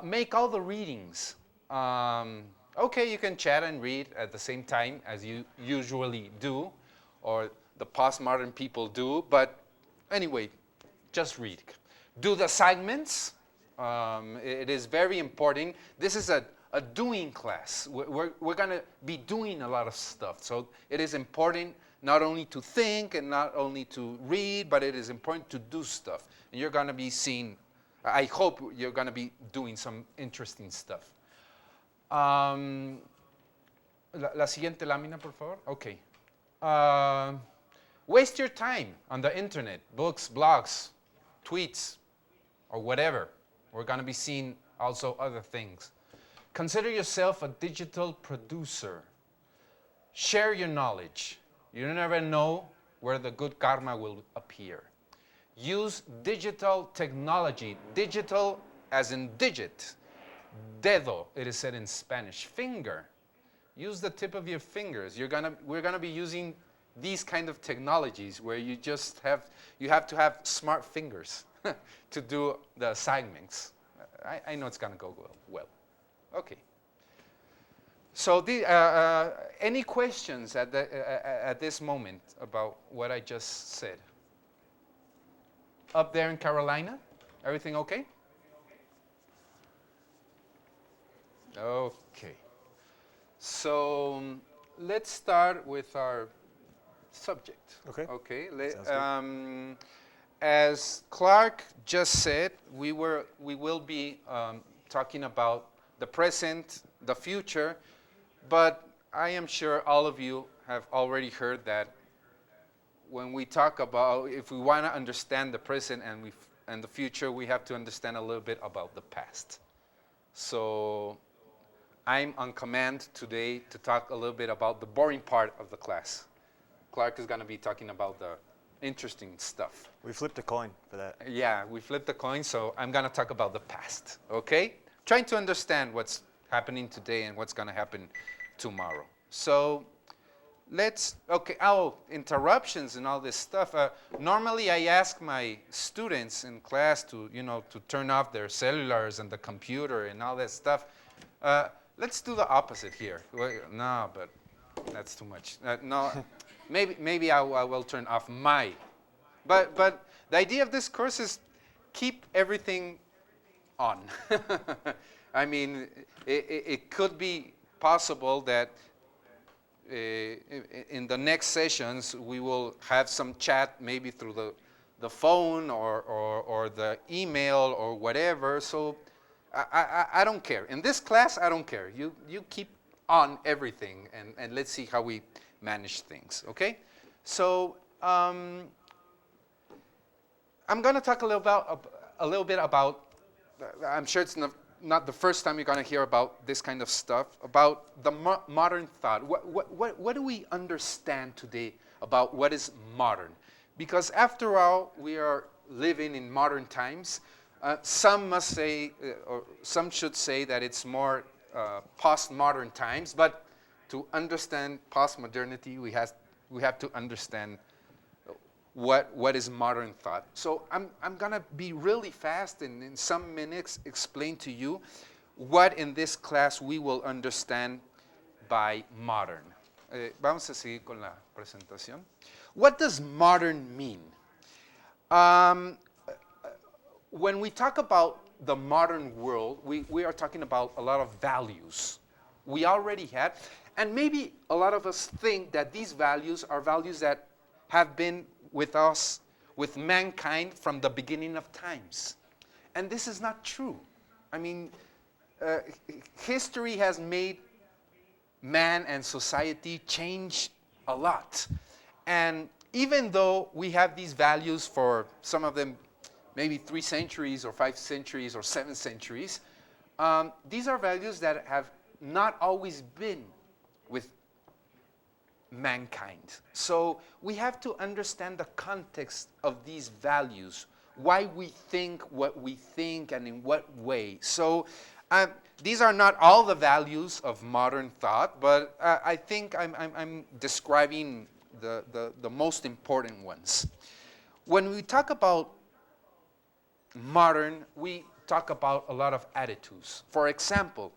make all the readings. Okay, you can chat and read at the same time as you usually do, or the postmodern people do, but anyway, just read. Do the assignments. It is very important. This is a doing class. We're going to be doing a lot of stuff. So it is important not only to think and not only to read, but it is important to do stuff. And you're going to be seeing, I hope you're going to be doing some interesting stuff. La siguiente lámina, por favor. Okay. Waste your time on the internet, books, blogs, tweets, or whatever. We're going to be seeing also other things. Consider yourself a digital producer. Share your knowledge. You never know where the good karma will appear. Use digital technology. Digital as in digit. Dedo, it is said in Spanish, finger. Use the tip of your fingers. We're gonna be using these kind of technologies where you have to have smart fingers to do the assignments. I know it's gonna go well. Okay. So any questions at this moment about what I just said? Up there in Carolina, everything okay? Okay. So let's start with our subject. Okay. Okay. Sounds As Clark just said, we will be talking about the present, the future, but I am sure all of you have already heard that when we talk about, if we want to understand the present and the future, we have to understand a little bit about the past. So I'm on command today to talk a little bit about the boring part of the class. Clark is going to be talking about the interesting stuff. We flipped a coin for that. Yeah, we flipped the coin, so I'm going to talk about the past, okay? Trying to understand what's happening today and what's going to happen tomorrow. So interruptions and all this stuff. Normally I ask my students in class to turn off their cellulars and the computer and all that stuff. Let's do the opposite here. No, but that's too much. No, maybe I will turn off my. But the idea of this course is keep everything on. I mean, it could be possible that in the next sessions we will have some chat, maybe through the phone or the email or whatever. So I don't care. In this class, I don't care. You keep on everything, and let's see how we manage things, okay? So I'm going to talk a little bit about, I'm sure it's not the first time you're going to hear about this kind of stuff, about the modern thought. What do we understand today about what is modern? Because after all, we are living in modern times. Some must say, or some should say that it's more postmodern times, but to understand postmodernity, we have to understand what is modern thought. So I'm gonna be really fast and in some minutes explain to you what in this class we will understand by modern. Vamos a seguir con la presentación. What does modern mean? When we talk about the modern world, we are talking about a lot of values we already had, and maybe a lot of us think that these values are values that have been with us, with mankind from the beginning of times. And this is not true. I mean, history has made man and society change a lot. And even though we have these values for some of them, maybe 3 centuries or 5 centuries or 7 centuries, these are values that have not always been with mankind. So we have to understand the context of these values, why we think what we think and in what way. So these are not all the values of modern thought, but I think I'm describing the most important ones. When we talk about modern, we talk about a lot of attitudes. For example,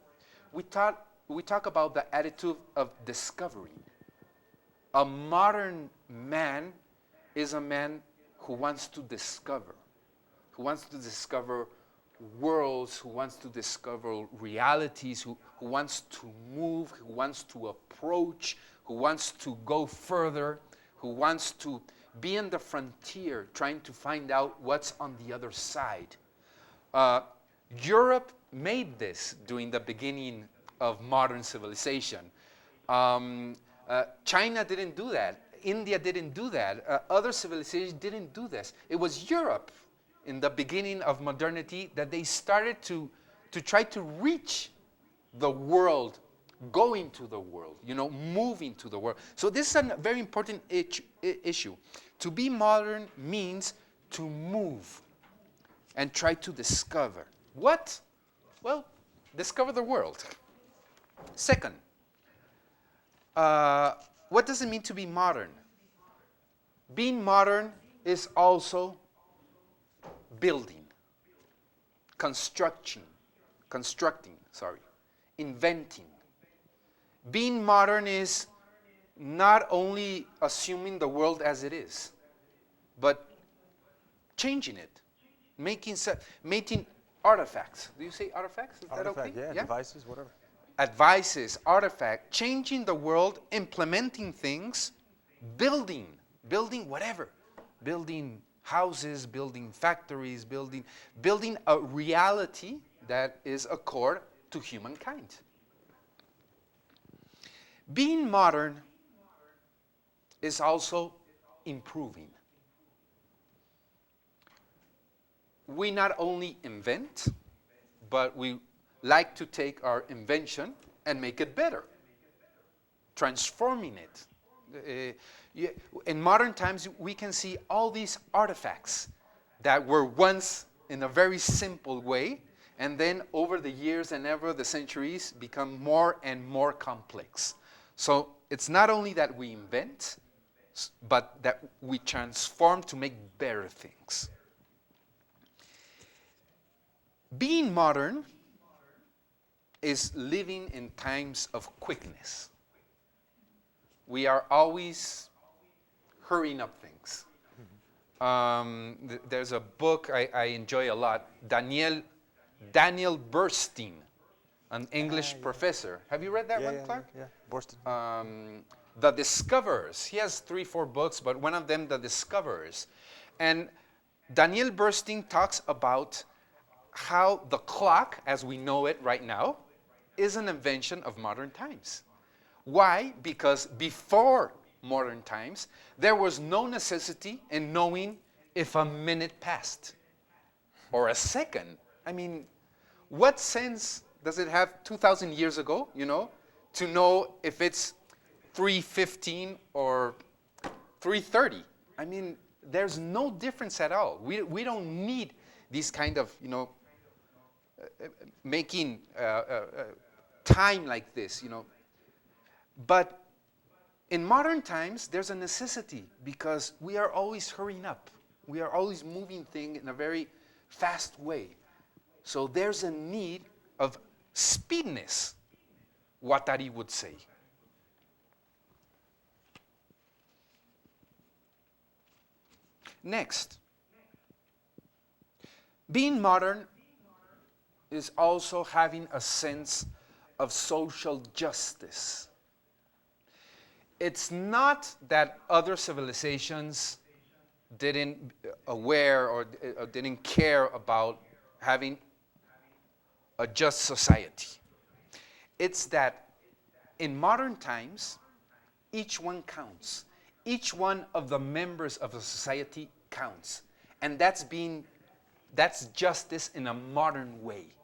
we talk about the attitude of discovery. A modern man is a man who wants to discover, worlds, who wants to discover realities, who wants to move, who wants to approach, who wants to go further, who wants to be in the frontier, trying to find out what's on the other side. Europe made this during the beginning of modern civilization. China didn't do that. India didn't do that. Other civilizations didn't do this. It was Europe in the beginning of modernity that they started to try to reach the world, go into the world, move into the world. So this is a very important issue. To be modern means to move and try to discover. What? Well, discover the world. Second, what does it mean to be modern? Being modern is also building, constructing, inventing. Being modern is not only assuming the world as it is, but changing it, making artifacts. Do you say artifacts? Is that okay? Yeah, devices, whatever. Advices, artifact, changing the world, implementing things, building whatever, building houses, building factories, building a reality that is accord to humankind. Being modern is also improving. We not only invent, but we like to take our invention and make it better, transforming it. In modern times, we can see all these artifacts that were once in a very simple way, and then over the years and ever the centuries become more and more complex. So it's not only that we invent, but that we transform to make better things. Being modern is living in times of quickness. We are always hurrying up things. There's a book I enjoy a lot, Daniel Bernstein, an English professor. Have you read that one, Clark? Yeah, Bernstein. The Discoverers. He has 3-4 books, but one of them, The Discoverers. And Daniel Bernstein talks about how the clock, as we know it right now, is an invention of modern times. Why? Because before modern times, there was no necessity in knowing if a minute passed or a second. I mean, what sense does it have 2,000 years ago, to know if it's 3:15 or 3:30? I mean, there's no difference at all. We don't need these kind of, making time like this, But in modern times, there's a necessity because we are always hurrying up. We are always moving things in a very fast way. So there's a need of speediness, Guattari would say. Next, being modern is also having a sense of social justice. It's not that other civilizations didn't aware or didn't care about having a just society. It's that in modern times, each one counts. Each one of the members of a society counts. And that's justice in a modern way.